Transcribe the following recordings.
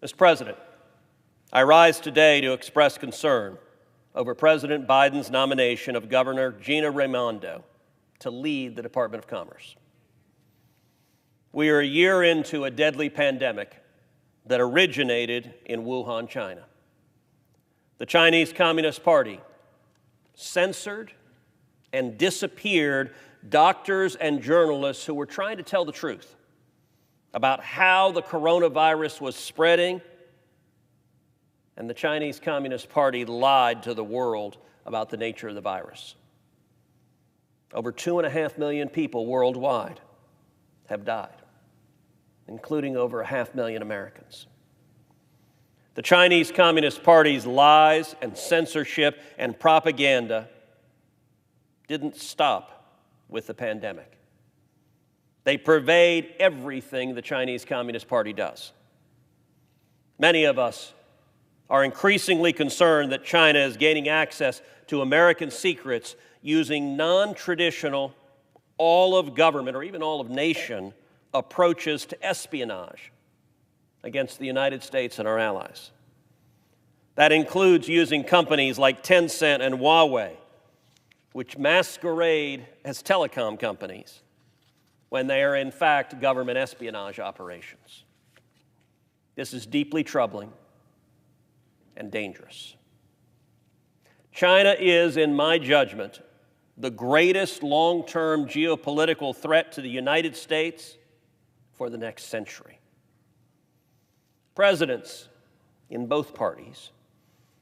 Mr. President, I rise today to express concern over President Biden's nomination of Governor Gina Raimondo to lead the Department of Commerce. We are a year into a deadly pandemic that originated in Wuhan, China. The Chinese Communist Party censored and disappeared doctors and journalists who were trying to tell the truth about how the coronavirus was spreading, and the Chinese Communist Party lied to the world about the nature of the virus. Over 2.5 million people worldwide have died, including over 500,000 Americans. The Chinese Communist Party's lies and censorship and propaganda didn't stop with the pandemic. They pervade everything the Chinese Communist Party does. Many of us are increasingly concerned that China is gaining access to American secrets using non-traditional, all-of-government or even all-of-nation approaches to espionage against the United States and our allies. That includes using companies like Tencent and Huawei, which masquerade as telecom companies when they are in fact government espionage operations. This is deeply troubling and dangerous. China is, in my judgment, the greatest long-term geopolitical threat to the United States for the next century. Presidents in both parties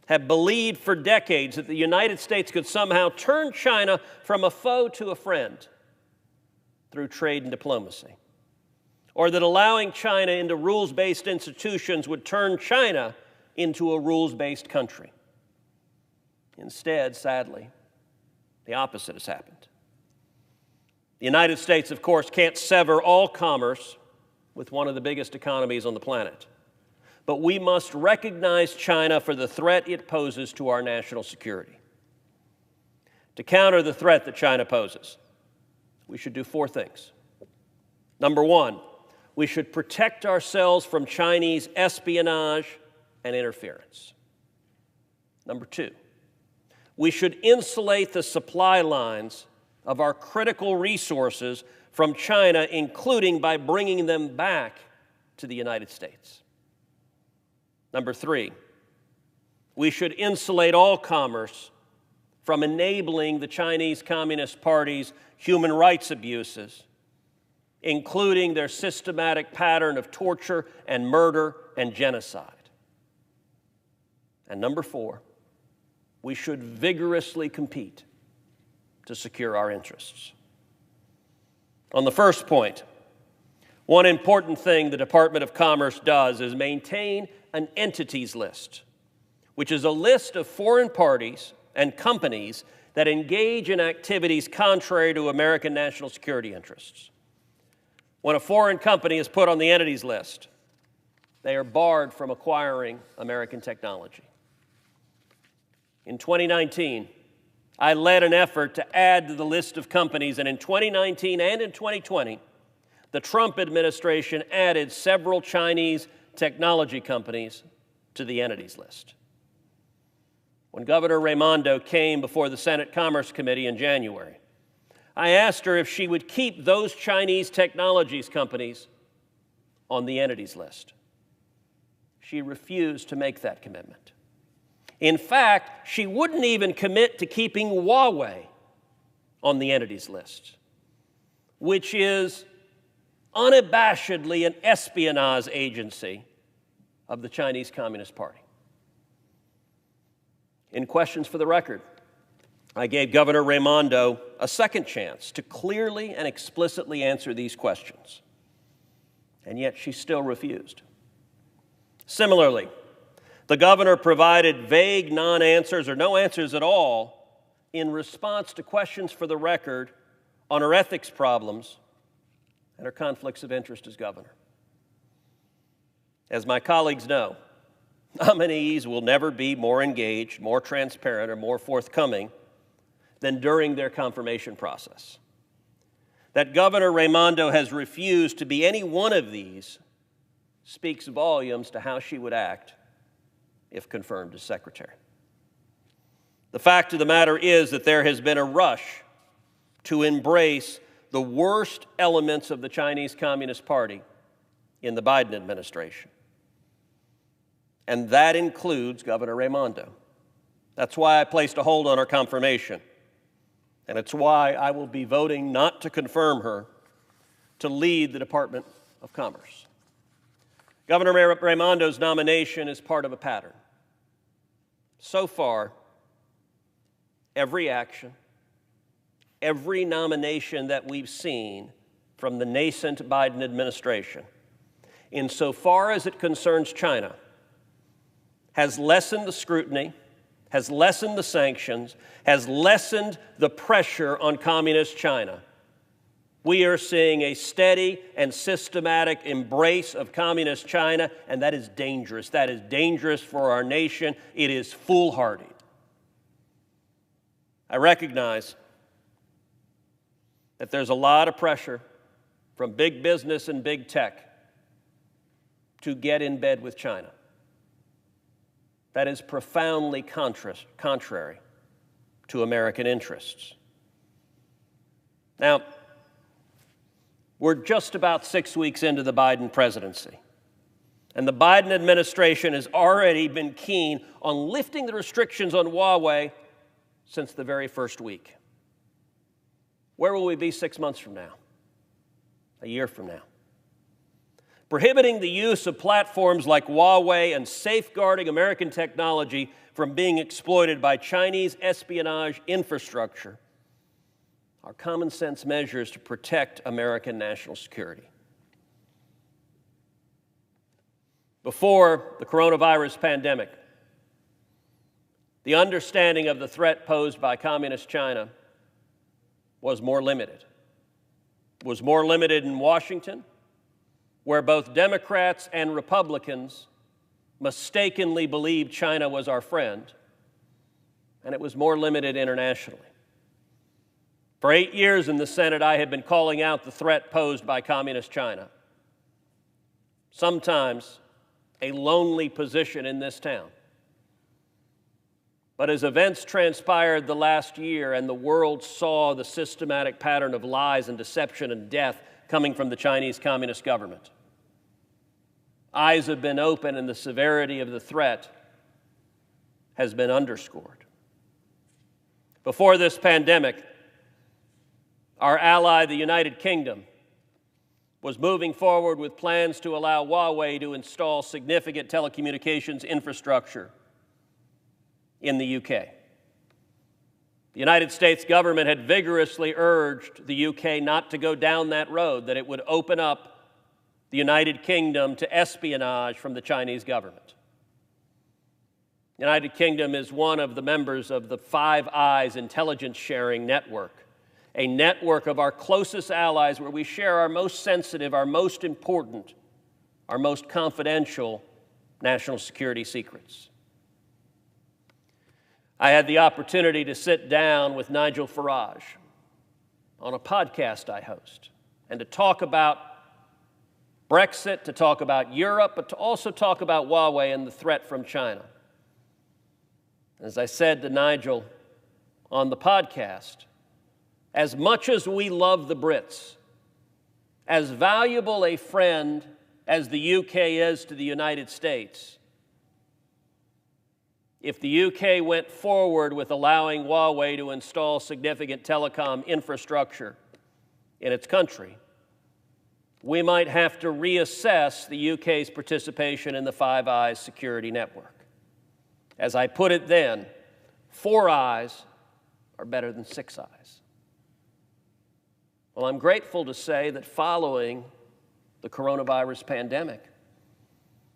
have believed for decades that the United States could somehow turn China from a foe to a friend through trade and diplomacy, or that allowing China into rules-based institutions would turn China into a rules-based country. Instead, sadly, the opposite has happened. The United States, of course, can't sever all commerce with one of the biggest economies on the planet, but we must recognize China for the threat it poses to our national security. To counter the threat that China poses, we should do 4 things. Number 1, we should protect ourselves from Chinese espionage and interference. Number 2, we should insulate the supply lines of our critical resources from China, including by bringing them back to the United States. Number 3, we should insulate all commerce from enabling the Chinese Communist Party's human rights abuses, including their systematic pattern of torture and murder and genocide. And number 4, we should vigorously compete to secure our interests. On the first point, one important thing the Department of Commerce does is maintain an entities list, which is a list of foreign parties and companies that engage in activities contrary to American national security interests. When a foreign company is put on the entities list, they are barred from acquiring American technology. In 2019, I led an effort to add to the list of companies, and in 2019 and in 2020, the Trump administration added several Chinese technology companies to the entities list. When Governor Raimondo came before the Senate Commerce Committee in January, I asked her if she would keep those Chinese technologies companies on the entities list. She refused to make that commitment. In fact, she wouldn't even commit to keeping Huawei on the entities list, which is unabashedly an espionage agency of the Chinese Communist Party. In questions for the record, I gave Governor Raimondo a second chance to clearly and explicitly answer these questions, and yet she still refused. Similarly, the governor provided vague non-answers or no answers at all in response to questions for the record on her ethics problems and her conflicts of interest as governor. As my colleagues know, nominees will never be more engaged, more transparent, or more forthcoming than during their confirmation process. That Governor Raimondo has refused to be any one of these speaks volumes to how she would act if confirmed as secretary. The fact of the matter is that there has been a rush to embrace the worst elements of the Chinese Communist Party in the Biden administration. And that includes Governor Raimondo. That's why I placed a hold on her confirmation. And it's why I will be voting not to confirm her to lead the Department of Commerce. Governor Raimondo's nomination is part of a pattern. So far, every action, every nomination that we've seen from the nascent Biden administration, insofar as it concerns China, has lessened the scrutiny, has lessened the sanctions, has lessened the pressure on communist China. We are seeing a steady and systematic embrace of communist China, and that is dangerous. That is dangerous for our nation. It is foolhardy. I recognize that there's a lot of pressure from big business and big tech to get in bed with China. That is profoundly contrary to American interests. Now, we're just about 6 weeks into the Biden presidency, and the Biden administration has already been keen on lifting the restrictions on Huawei since the very first week. Where will we be 6 months from now? A year from now? Prohibiting the use of platforms like Huawei and safeguarding American technology from being exploited by Chinese espionage infrastructure are common sense measures to protect American national security. Before the coronavirus pandemic, the understanding of the threat posed by communist China was more limited. It was more limited in Washington, where both Democrats and Republicans mistakenly believed China was our friend, and it was more limited internationally. For 8 years in the Senate, I had been calling out the threat posed by communist China. Sometimes a lonely position in this town. But as events transpired the last year and the world saw the systematic pattern of lies and deception and death coming from the Chinese Communist government, eyes have been opened and the severity of the threat has been underscored. Before this pandemic, our ally, the United Kingdom, was moving forward with plans to allow Huawei to install significant telecommunications infrastructure in the UK. The United States government had vigorously urged the UK not to go down that road, that it would open up the United Kingdom to espionage from the Chinese government. The United Kingdom is one of the members of the Five Eyes intelligence sharing network, a network of our closest allies where we share our most sensitive, our most important, our most confidential national security secrets. I had the opportunity to sit down with Nigel Farage on a podcast I host and to talk about Brexit, to talk about Europe, but to also talk about Huawei and the threat from China. As I said to Nigel on the podcast, as much as we love the Brits, as valuable a friend as the UK is to the United States, if the UK went forward with allowing Huawei to install significant telecom infrastructure in its country, we might have to reassess the UK's participation in the Five Eyes security network. As I put it then, 4 eyes are better than 6 eyes. Well, I'm grateful to say that following the coronavirus pandemic,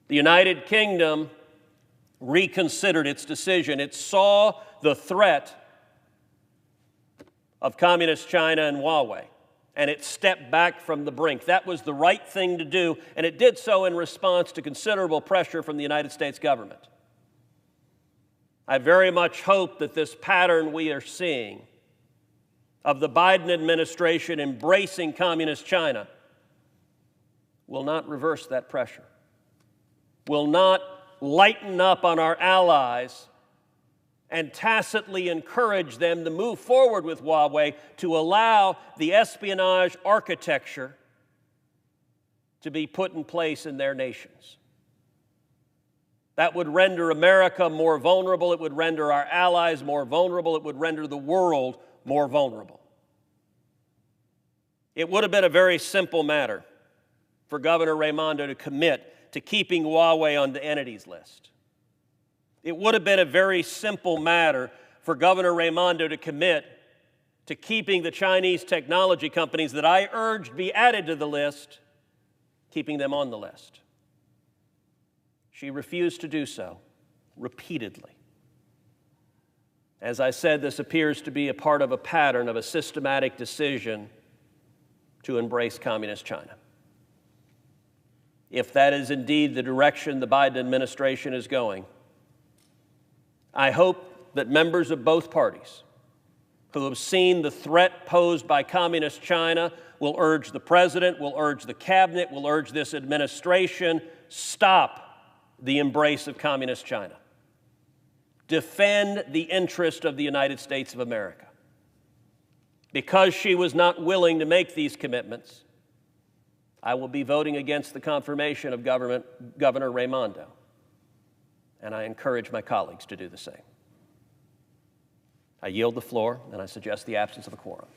the United Kingdom reconsidered its decision. It saw the threat of communist China and Huawei, and it stepped back from the brink. That was the right thing to do, and it did so in response to considerable pressure from the United States government. I very much hope that this pattern we are seeing of the Biden administration embracing communist China will not reverse that pressure. will not lighten up on our allies and tacitly encourage them to move forward with Huawei to allow the espionage architecture to be put in place in their nations. That would render America more vulnerable. It would render our allies more vulnerable. It would render the world more vulnerable. It would have been a very simple matter for Governor Raimondo to commit to keeping Huawei on the entities list. It would have been a very simple matter for Governor Raimondo to commit to keeping the Chinese technology companies that I urged be added to the list, keeping them on the list. She refused to do so repeatedly. As I said, this appears to be a part of a pattern of a systematic decision to embrace communist China. If that is indeed the direction the Biden administration is going, I hope that members of both parties who have seen the threat posed by communist China will urge the president, will urge the cabinet, will urge this administration, stop the embrace of communist China. Defend the interest of the United States of America. Because she was not willing to make these commitments, I will be voting against the confirmation of Governor Raimondo, and I encourage my colleagues to do the same. I yield the floor, and I suggest the absence of a quorum.